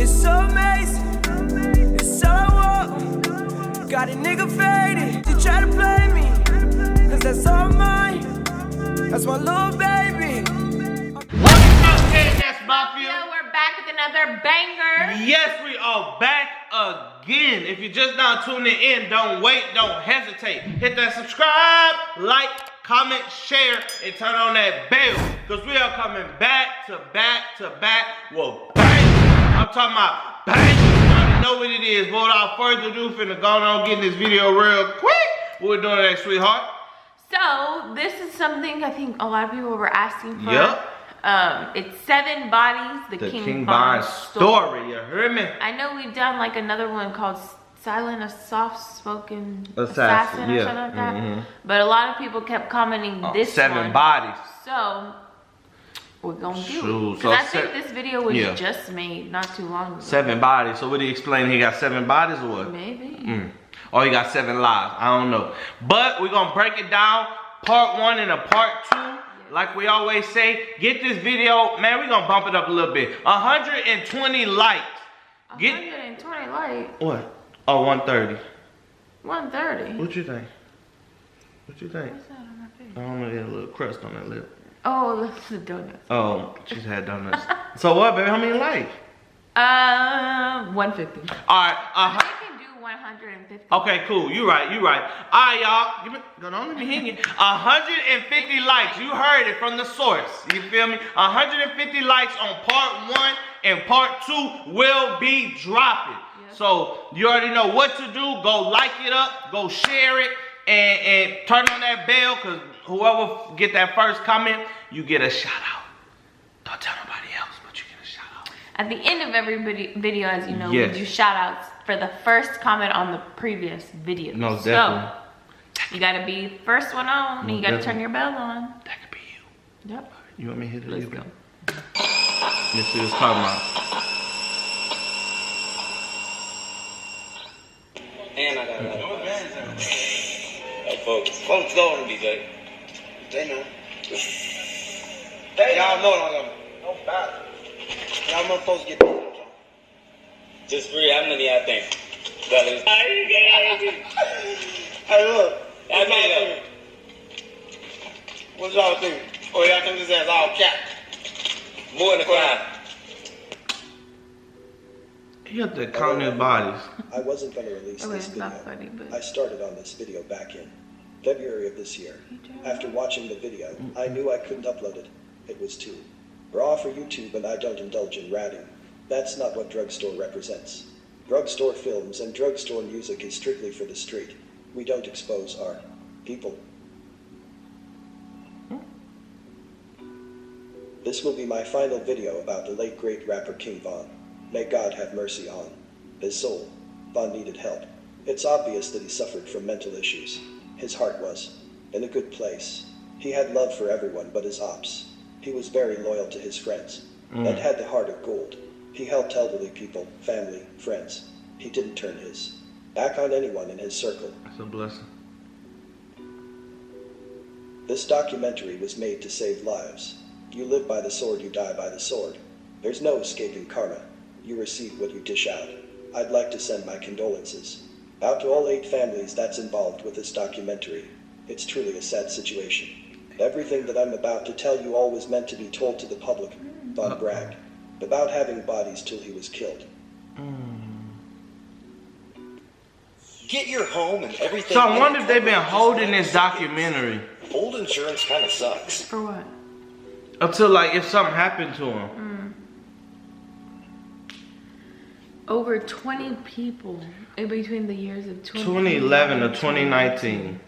It's so amazing. It's all I want. Got a nigga faded. You try to play me, cause that's all mine. That's my little baby. What's up, KNS Mafia? We're back with another banger. Yes, we are back again. If you're just now tuning in, don't wait, don't hesitate. Hit that subscribe, like, comment, share, and turn on that bell. Because we are coming back to back to back with bang. I'm talking about bang. You already know what it is. But without further ado, finna go on getting this video real quick. What we doing today, sweetheart? So, this is something I think a lot of people were asking for. Yep. It's 7 Bodies, the King Von story. You heard me? I know we've done like another one called Silent, a Soft-Spoken Assassin, or yeah. something like that. But a lot of people kept commenting this 7 one. Bodies. So, we're gonna do Shoot, it. so Because I think this video was yeah. just made not too long ago. 7 bodies. So what do you explain? He got 7 bodies or what? Maybe. Or he got 7 lives. I don't know. But we're going to break it down. Part 1 and a part 2. Like we always say, get this video. Man, we're going to bump it up a little bit. 120 likes. 120 likes? What? Oh, 130. 130? What you think? What you think? What's that on my face? I don't know. There's a little crust on that lip. Oh, that's the donuts. Oh, she's had donuts. So what, baby? How many likes? 150. All right. I can do 150. Okay, cool. You right. All right, y'all. Go on, let me hit you. 150 likes. You heard it from the source. You feel me? 150 likes on part 1 and part 2 will be dropping. Yep. So you already know what to do. Go like it up. Go share it. And turn on that bell, because whoever get that first comment, you get a shout out. Don't tell nobody else, but you get a shout out. At the end of every video, as you know, Yes. we do shout outs for the first comment on the previous video. No, definitely. So, you gotta be first one on, and you gotta turn your bell on. That could be you. Yep. You want me to hit it? Let's go. Let's see what's talking about. And I got it. Hey, folks go on DJ. They know. Y'all know what I'm doing. No bad. Y'all know folks get paid. Just free, how many I think? That is. Hey, look. I mean, What y'all think? Oh, y'all think this ass all cap? more than 5. He got to count his bodies. I wasn't going to release Okay, this it's video. not funny, but... I started on this video back in February of this year. After watching the video, I knew I couldn't upload it. It was too raw for YouTube, and I don't indulge in ratting. That's not what Drugstore represents. Drugstore films and drugstore music is strictly for the street. We don't expose our people. This will be my final video about the late great rapper King Von. May God have mercy on his soul. Von needed help. It's obvious that he suffered from mental issues. His heart was in a good place. He had love for everyone but his ops. He was very loyal to his friends and had the heart of gold. He helped elderly people, family, friends. He didn't turn his back on anyone in his circle. That's a blessing. This documentary was made to save lives. You live by the sword, you die by the sword. There's no escaping karma. You receive what you dish out. I'd like to send my condolences out to all 8 families that's involved with this documentary. It's truly a sad situation. Everything that I'm about to tell you all was meant to be told to the public. Von bragged about having bodies till he was killed. Get your home and everything. So I wonder if they've been holding this documentary Old insurance kind of sucks. For what? until, like, if something happened to him. Over 20 people in between the years of 2011 to 2019.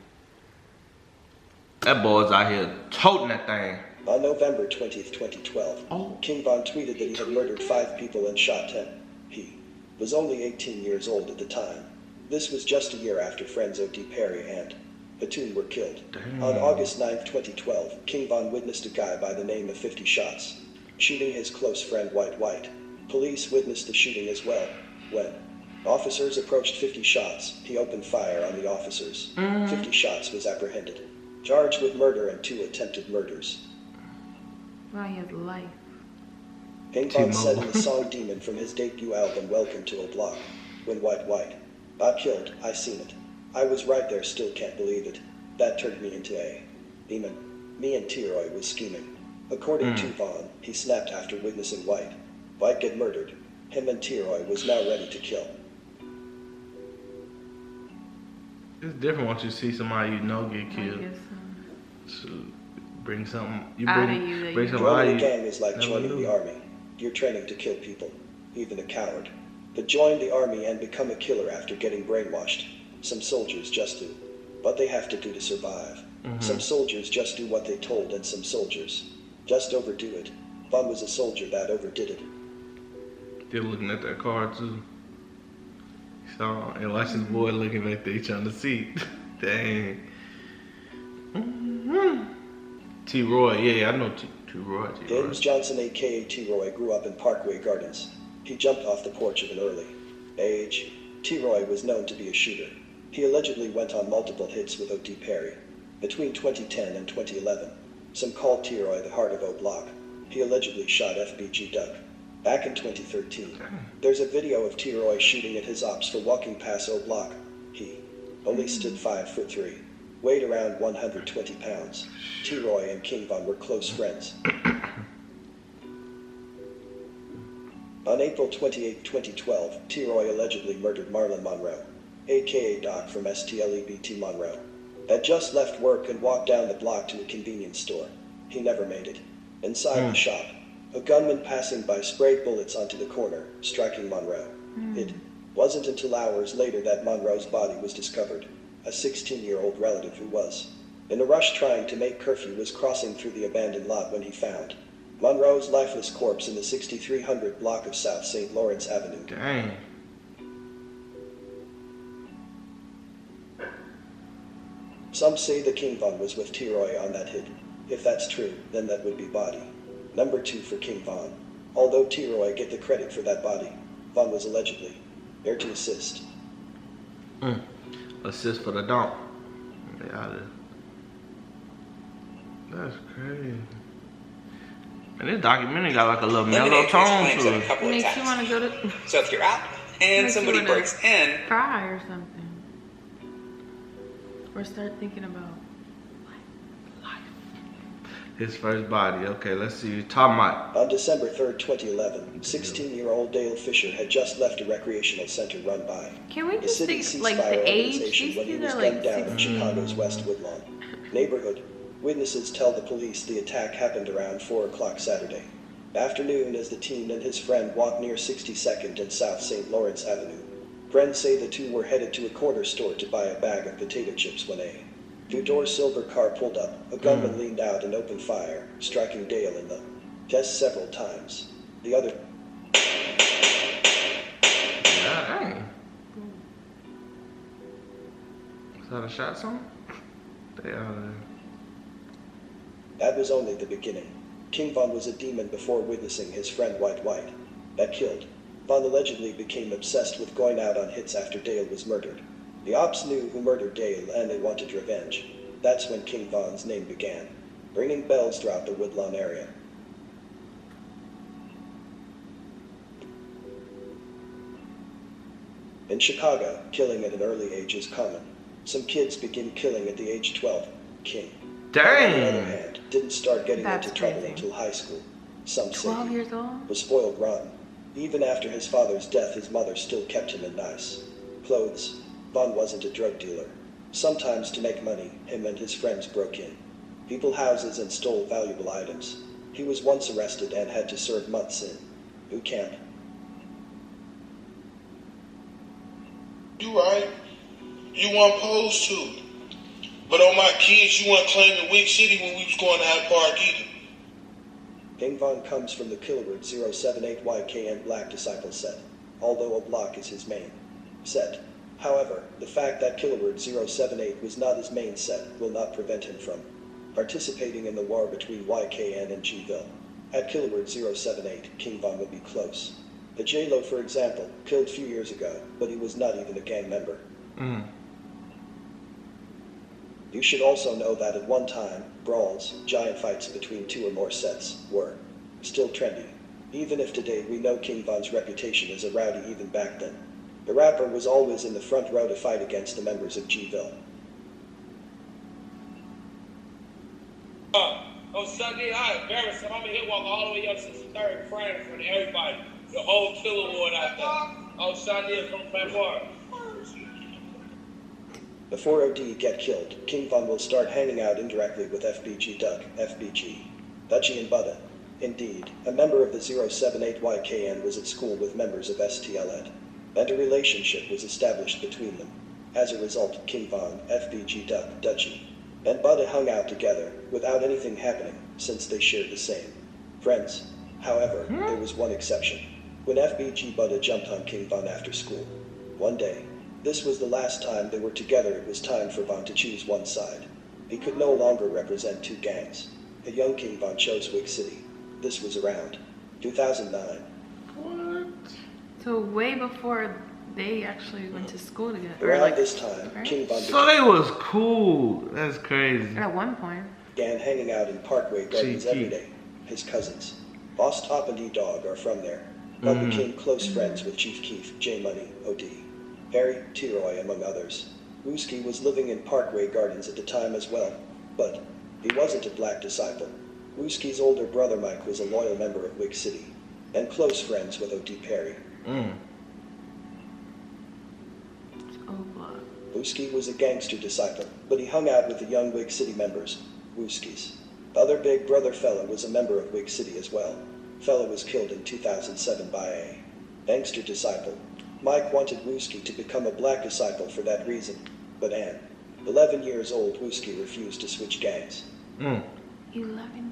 That boy's out here toting that thing. On November 20th, 2012, King Von tweeted that he had murdered 5 people and shot 10. He was only 18 years old at the time. This was just a year after friends O.D. Perry and Batoon were killed. On August 9th, 2012, King Von witnessed a guy by the name of 50 Shots shooting his close friend White White. Police witnessed the shooting as well. When officers approached 50 Shots, he opened fire on the officers. 50 Shots was apprehended, charged with murder and 2 attempted murders. Wow, he has life. King Von said in the song Demon from his debut album Welcome to O Block, when White got killed, I seen it. I was right there, still can't believe it. That turned me into a demon. Me and T-Roy was scheming. According to Von, he snapped after witnessing White get murdered. Him and T-Roy was now ready to kill. It's different once you see somebody you know get I killed. guess so. So bring something. Out of you that bring you something out of Joining you. a gang is like Never joining knew. the army. You're training to kill people, even a coward. But join the army and become a killer after getting brainwashed. Some soldiers just do what they have to do to survive. Some soldiers just do what they told, and some soldiers just overdo it. Von was a soldier that overdid it. They're looking at that car too. So and watch this boy looking back there trying to see. Dang. T-Roy, yeah, I know T-Roy. James Johnson, aka T-Roy, grew up in Parkway Gardens. He jumped off the porch at an early age. T-Roy was known to be a shooter. He allegedly went on multiple hits with O.D. Perry. Between 2010 and 2011, some called T-Roy the heart of O Block. He allegedly shot FBG Duck. Back in 2013, there's a video of T-Roy shooting at his ops for walking past O Block. He only stood 5'3", weighed around 120 pounds. T-Roy and King Von were close friends. On April 28, 2012, T-Roy allegedly murdered Marlon Monroe, aka Doc from STLEBT Monroe, had just left work and walked down the block to a convenience store. He never made it. Inside the shop, a gunman passing by sprayed bullets onto the corner, striking Monroe. It wasn't until hours later that Monroe's body was discovered. A 16-year-old relative who was in a rush trying to make curfew was crossing through the abandoned lot when he found Monroe's lifeless corpse in the 6300 block of South St. Lawrence Avenue. Dang. Some say the King Von was with T-Roy on that hit. If that's true, then that would be body number 2 for King Von. Although T-Roy get the credit for that body, Von was allegedly there to assist. Assist for the dump. Yeah, that's crazy. And this documentary got like a little mellow tone to it. It makes you want to go to So if you're out and Makes somebody you wanna- breaks in, fry or something, or start thinking about His first body. Okay, let's see. Talking about. On December 3rd, 2011, 16-year-old Dale Fisher had just left a recreational center run by Can we the just city think like ceasefire the age? organization These when he kids was are gunned like down in 16. Chicago's West Woodlawn neighborhood. Witnesses tell the police the attack happened around 4 o'clock Saturday afternoon as the teen and his friend walked near 62nd and South St. Lawrence Avenue. Friends say the two were headed to a corner store to buy a bag of potato chips when a two-door silver car pulled up. A gunman leaned out and opened fire, striking Dale in the chest several times. The other Dang. Is that a shot song? They are. That was only the beginning. King Von was a demon before witnessing his friend White that killed. Von allegedly became obsessed with going out on hits after Dale was murdered. The ops knew who murdered Dale and they wanted revenge. That's when King Von's name began, ringing bells throughout the Woodlawn area. In Chicago, killing at an early age is common. Some kids begin killing at the age 12. King, on the other Dang. hand, didn't start getting That's into trouble crazy. until high school. Some say 12 he years old? was spoiled rotten. Even after his father's death, his mother still kept him in nice clothes. Von wasn't a drug dealer. Sometimes to make money, him and his friends broke in people's houses and stole valuable items. He was once arrested and had to serve months in boot camp. You right. You weren't supposed to. But on my kids, you weren't claiming Wick City when we was going to Hyde Park either. King Von comes from the Killerword 078YKN Black Disciple set, although a block is his main set. However, the fact that Killerword 078 was not his main set will not prevent him from participating in the war between YKN and G-Ville. At Killerword 078, King Von would be close. The J-Lo, for example, killed a few years ago, but he was not even a gang member. You should also know that at one time, brawls, giant fights between two or more sets, were still trendy. Even if today we know King Von's reputation as a rowdy even back then, the rapper was always in the front row to fight against the members of G-Ville. On Sunday, I embarrassed him. I'm in here walking all the way up to the third frame in front of everybody. The whole killer ward out there. On Sunday, from February. Before OD get killed, King Von will start hanging out indirectly with FBG Duck, FBG, Dutchie and Buddha. Indeed, a member of the 078YKN was at school with members of STLED, and a relationship was established between them. As a result, King Von, FBG Duck, Dutchie, and Buddha hung out together without anything happening since they shared the same friends. However, there was one exception. When FBG Buddha jumped on King Von after school. One day, this was the last time they were together. It was time for Von to choose one side. He could no longer represent two gangs. A young King Von chose Wick City. This was around 2009. What? So way before they actually went to school together. Around this time, right? King Von So they was cool. That's crazy. At one point. began hanging out in Parkway Gardens every day. His cousins, Boss Top and E-Dog, are from there. Bud became close friends with Chief Keef, J-Money, O.D., Harry, T-Roy, among others. Wooski was living in Parkway Gardens at the time as well, but he wasn't a black disciple. Wooski's older brother Mike was a loyal member of Wick City, and close friends with O.D. Perry. Wooski was a gangster disciple, but he hung out with the young Wick City members, Wooskis. The other big brother Fella was a member of Wick City as well. Fella was killed in 2007 by a gangster disciple. Mike wanted Wooski to become a black disciple for that reason, but Ann, 11 years old Wooski, refused to switch gangs. 11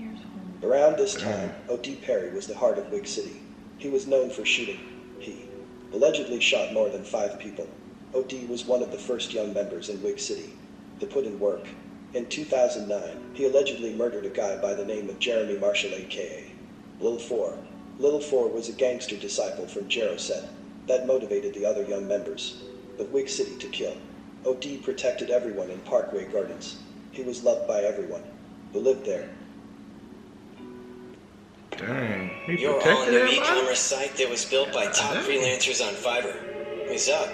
years old. Around this time, O.D. Perry was the heart of Wick City. He was known for shooting. He allegedly shot more than 5 people. O.D. was one of the first young members in Wick City to put in work. In 2009, he allegedly murdered a guy by the name of Jeremy Marshall, a.k.a. Lil Four. Lil Four was a gangster disciple from Jero Set that motivated the other young members of Wick City to kill. O.D. protected everyone in Parkway Gardens. He was loved by everyone who lived there. Dang, he You're protected on the everybody? e-commerce site that was built by top freelancers on Fiverr. What's up?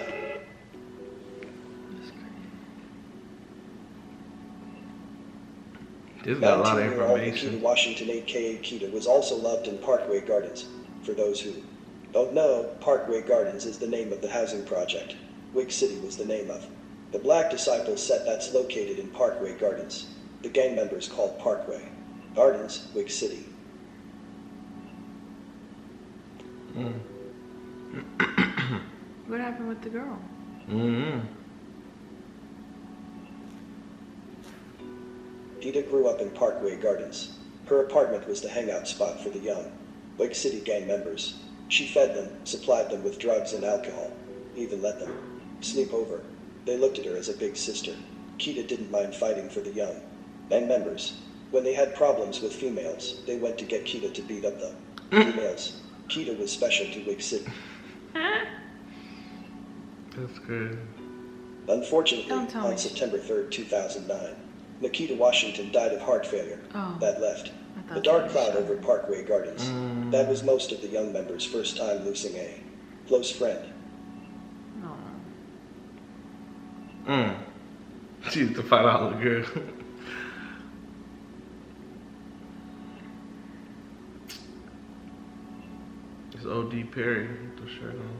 This got a lot of 19-year-old Nikita information. Washington, a.k.a. Kita, was also loved in Parkway Gardens. For those who don't know, Parkway Gardens is the name of the housing project Wick City was the name of the Black Disciple set that's located in Parkway Gardens. The gang members called Parkway Gardens, Wick City. What happened with the girl? Kita grew up in Parkway Gardens. Her apartment was the hangout spot for the young Wick City gang members. She fed them, supplied them with drugs and alcohol, even let them sleep over. They looked at her as a big sister. Kita didn't mind fighting for the young gang members. When they had problems with females, they went to get Kita to beat up the females. Kita was special to Wick City. That's good. Unfortunately, Don't tell on me. September 3rd, 2009, Nikita Washington died of heart failure. Oh. That left I thought a dark that was cloud shot. over Parkway Gardens. That was most of the young members' first time losing a close friend. No. She used to fight out the girl. It's O.D. Perry with the shirt on.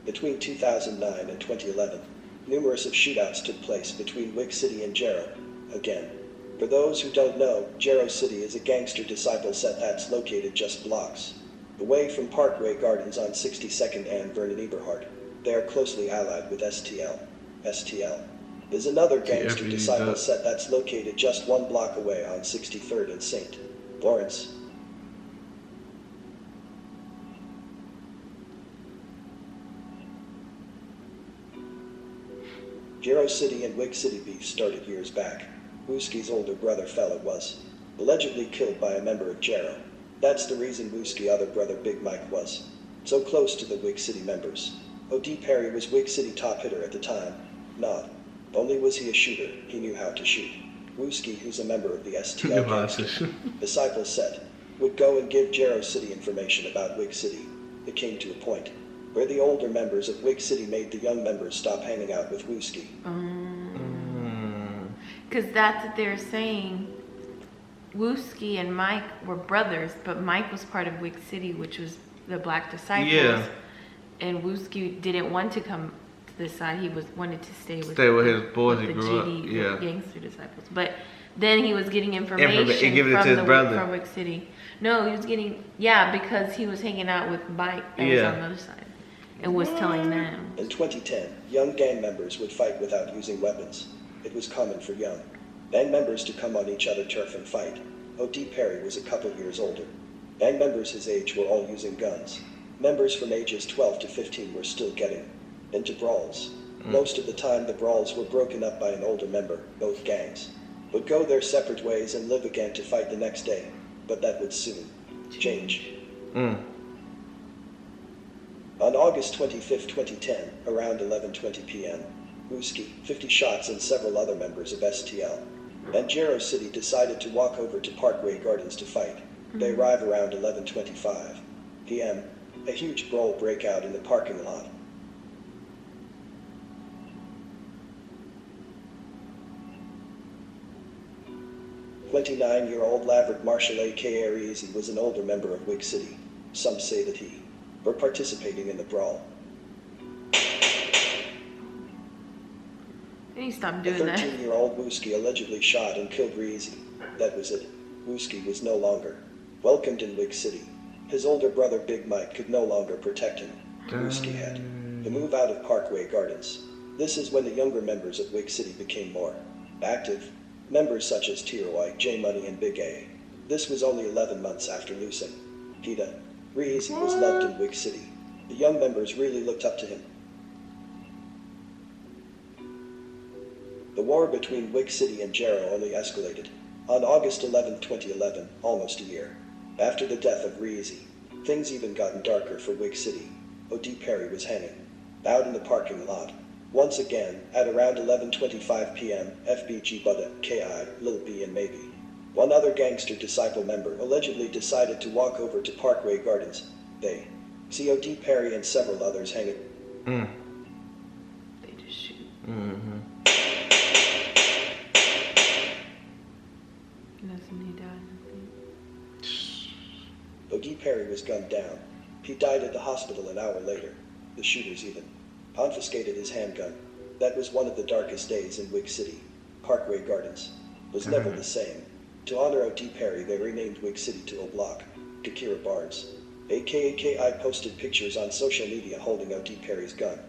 Between 2009 and 2011, numerous of shootouts took place between Wick City and Jero. Again, for those who don't know, Jero City is a gangster disciple set that's located just blocks away from Parkway Gardens on 62nd and Vernon Eberhard. They are closely allied with STL. STL is another gangster TFE, disciple that- set that's located just 1 block away on 63rd and St. Lawrence. Jero City and Wick City beef started years back. Wooski's older brother Fella was allegedly killed by a member of Jero. That's the reason Wooski's other brother Big Mike was so close to the Wick City members. O.D. Perry was Wig City top hitter at the time. Not only was he a shooter, he knew how to shoot. Wooski, who's a member of the STL gangster disciple set, would go and give Jarrow City information about Wig City. It came to a point where the older members of Wig City made the young members stop hanging out with Wooski. Because that's what they're saying. Wooski and Mike were brothers, but Mike was part of Wig City, which was the Black Disciples. Yeah. And Wooski didn't want to come to this side. He wanted to stay with his boys he the grew up. GD, Yeah. Gangster Disciples. But then he was getting information Give it to his brother. from Wig City. No, he was getting, because he was hanging out with Mike that was on the other side and was telling them. In 2010, young gang members would fight without using weapons. It was common for young gang members to come on each other turf and fight. O.D. Perry was a couple years older. Gang members his age were all using guns. Members from ages 12 to 15 were still getting into brawls. Most of the time the brawls were broken up by an older member. Both gangs would go their separate ways and live again to fight the next day. But that would soon change. On August 25, 2010, around 11:20 p.m., Wooski, 50 shots and several other members of STL, and Jarrow City decided to walk over to Parkway Gardens to fight. They arrive around 11:25 p.m. A huge brawl break out in the parking lot. "29-year-old Laverick Marshall aka Reezy was an older member of Wig City. Some say that he were participating in the brawl. He stopped The doing that. 13-year-old Wooski allegedly shot and killed Reezy. That was it. Wooski was no longer welcomed in Wig City. His older brother Big Mike could no longer protect him. Wooski had to move out of Parkway Gardens. This is when the younger members of Wig City became more active. Members such as T-Roy, J Money, and Big A. This was only 11 months after losing Peter. Reezy was loved in Wig City. The young members really looked up to him. The war between Wig City and Jarrow only escalated. On August 11, 2011, almost a year after the death of Reezy, things even gotten darker for Wig City. O.D. Perry was hanging out in the parking lot. Once again, at around 11:25 p.m., FBG Budda, K.I., Lil B, and maybe one other gangster disciple member allegedly decided to walk over to Parkway Gardens. They see O.D. Perry and several others hanging. They just shoot. That's when he died, I think. O.D. Perry was gunned down. He died at the hospital an hour later. The shooters even confiscated his handgun. That was one of the darkest days in Wig City. Parkway Gardens was never the same. To honor O.D. Perry, they renamed Wig City to O Block. Kakira Barnes, aka K.I., posted pictures on social media holding O.D. Perry's gun.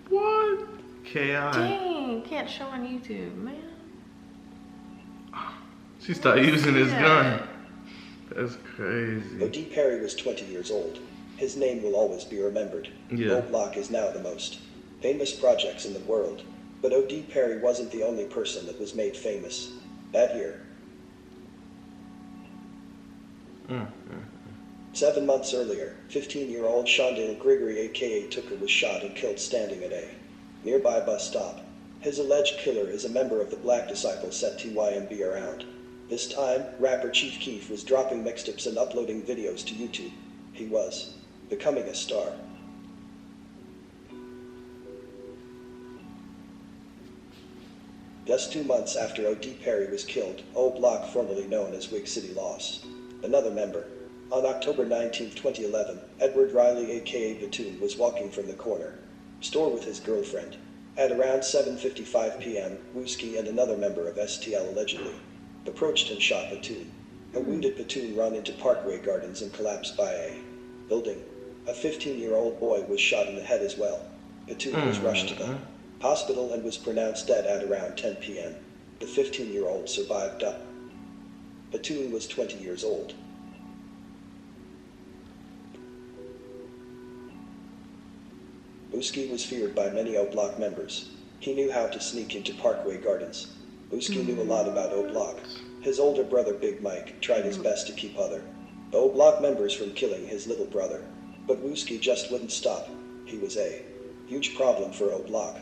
What? K.I. Dang, can't show on YouTube, man. She started using his gun. That's crazy. O.D. Perry was 20 years old. His name will always be remembered. O Block is now the most famous projects in the world. But O.D. Perry wasn't the only person that was made famous that year. 7 months earlier, 15-year-old Shondale Grigory aka Tooker was shot and killed standing at a nearby bus stop. His alleged killer is a member of the Black Disciple set TYMB around. This time, rapper Chief Keef was dropping mixtapes and uploading videos to YouTube. He was becoming a star. Just 2 months after O.D. Perry was killed, O Block, formerly known as Wig City, lost another member. On October 19, 2011, Edward Riley aka Batoon was walking from the corner store with his girlfriend. At around 7:55 p.m., Wooski and another member of STL allegedly approached and shot Batoon. A wounded Batoon ran into Parkway Gardens and collapsed by a building. A 15-year-old boy was shot in the head as well. Batoon was rushed to the hospital and was pronounced dead at around 10 p.m. The 15-year-old survived up. Batoon was 20 years old. Wooski was feared by many O Block members. He knew how to sneak into Parkway Gardens. Wooski knew a lot about O Block. His older brother Big Mike tried his best to keep other O Block members from killing his little brother. But Wooski just wouldn't stop. He was a Huge problem for O Block.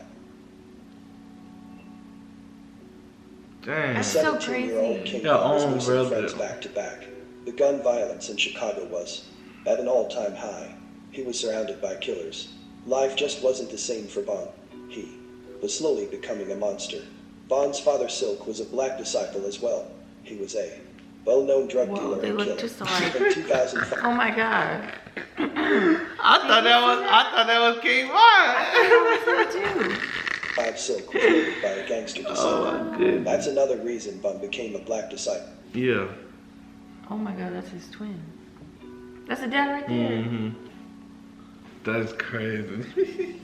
Dang. That's so 17-year-old crazy. King Yeah, Von was own losing brother. friends back to back. The gun violence in Chicago was at an all-time high. He was surrounded by killers. Life just wasn't the same for Von. He was slowly becoming a monster. Von's father Silk was a black disciple as well. He was a well-known drug Whoa, dealer they and look killer. just alike. In 2005, Oh my god. I thought that was King Von. That was him too. Silk was murdered by a gangster disciple. Oh my goodness. That's another reason Von became a black disciple. Yeah. Oh my god, that's his twin. That's a dad right there. Mm-hmm. That's crazy.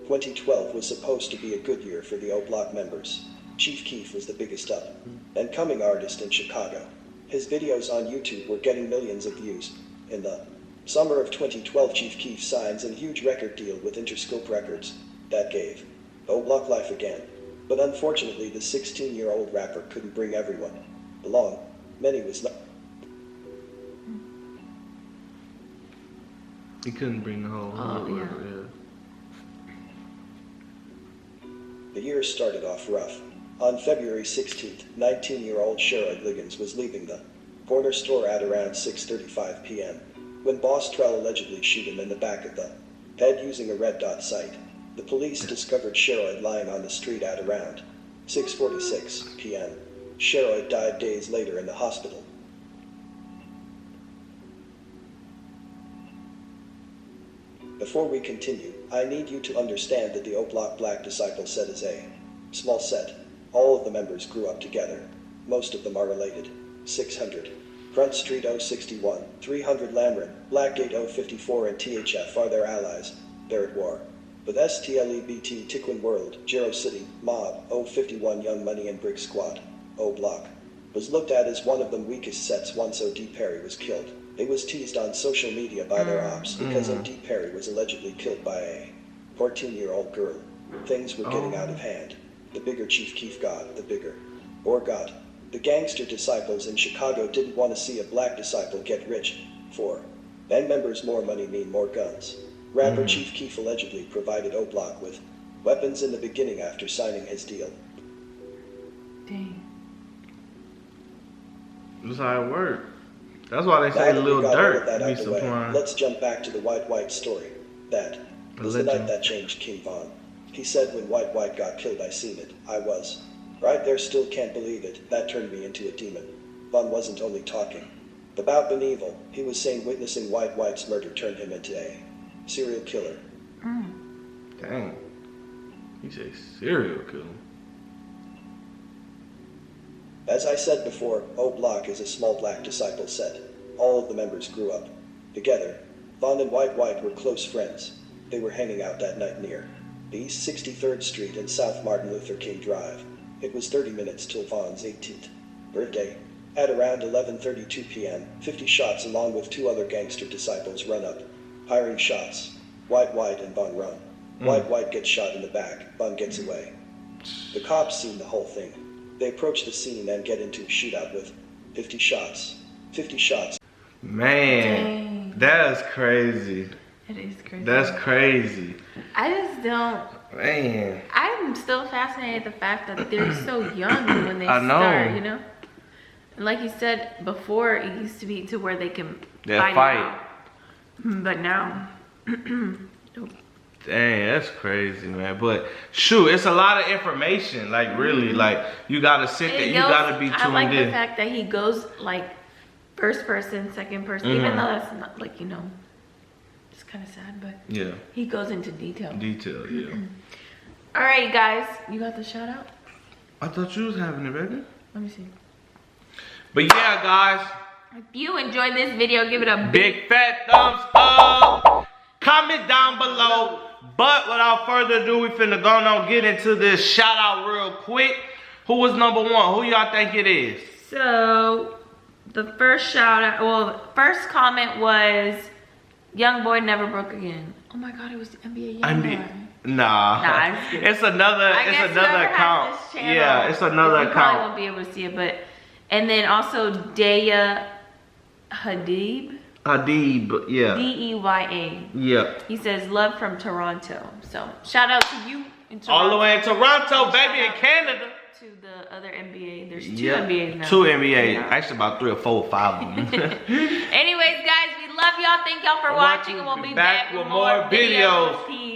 2012 was supposed to be a good year for the O Block members. Chief Keef was the biggest up and coming artist in Chicago. His videos on YouTube were getting millions of views. In the summer of 2012, Chief Keef signs a huge record deal with Interscope Records that gave O Block life again. But unfortunately, the 16-year-old rapper couldn't bring everyone along. Many was not. He couldn't bring the whole Oh, yeah. The year started off rough. On February 16th, 19-year-old Sherrod Liggins was leaving the corner store at around 6:35 p.m. when Boss Trell allegedly shot him in the back of the head using a red dot sight. The police discovered Sherrod lying on the street at around 6:46 p.m. Sherrod died days later in the hospital. Before we continue, I need you to understand that the O Block Black Disciple set is a small set. All of the members grew up together. Most of them are related. 600. Front Street 061, 300 Lamron, Blackgate 054 and THF are their allies. They're at war. With STLEBT Tiquin World, Jero City, Mob, 051 Young Money and Brick Squad. O Block was looked at as one of the weakest sets once O.D. Perry was killed. It was teased on social media by their ops because O.D. Perry was allegedly killed by a 14-year-old girl. Things were getting out of hand. The bigger Chief Keef got, the bigger. Or got. The gangster disciples in Chicago didn't want to see a black disciple get rich. For band members, more money mean more guns. Rapper Chief Keef allegedly provided O Block with weapons in the beginning after signing his deal. Dang. That's how it worked. That's why they Now say that we Lil got all of Durk that be out the way, supplying. let's jump back to the White story. That was the night that changed King Von. He said, when White got killed, I seen it. I was right there, still can't believe it. That turned me into a demon. Von wasn't only talking about being evil. He was saying witnessing White's murder turned him into a serial killer. Dang. He's a serial killer. As I said before, O Block is a small black disciple set. All of the members grew up together. Von and White were close friends. They were hanging out that night near the East 63rd Street and South Martin Luther King Drive. It was 30 minutes till Von's 18th birthday. At around 11:32 p.m., 50 shots along with two other gangster disciples run up, firing shots. White and Von run. White gets shot in the back. Von gets away. The cops seen the whole thing. They approach the scene and get into a shootout with 50 shots. 50 shots. Man, that's crazy. It is crazy. That's crazy. I just don't. Man. I'm still fascinated the fact that they're so young when they I know. start, you know? And like you said before, it used to be to where they can They'll fight. It out. But now, Dang, that's crazy, man. But shoot, it's a lot of information. Like really, like you gotta sit there. You gotta be tuned I like in. the fact that he goes like first person, second person, even though that's not like, you know, it's kind of sad, but Yeah, he goes into detail. detail. Yeah. All right, guys, you got the shout out? I thought you was having it, baby. Let me see. But yeah, guys, If you enjoyed this video, give it a big fat thumbs up. Comment down below. But without further ado, we finna go on get into this shout out real quick. Who was number one? Who y'all think it is? So, the first shout out, well, first comment was, Young Boy Never Broke Again. Oh my God, it was the NBA Young Boy. Nah, I'm just kidding. it's another whoever account. has this channel, Yeah, it's another you probably account. won't be able to see it, but, and then also Daya Hadid. Hadid, yeah. Deya. Yeah. He says love from Toronto. So shout out to you in Toronto. All the way in Toronto, And baby, in shout out Canada. To the other NBA. There's two Yeah. NBAs now. 2 NBA. Yeah. Actually, about 3 or 4 or 5 of them. Anyways, guys, we love y'all. Thank y'all for watching, and we'll be back with more videos. Peace.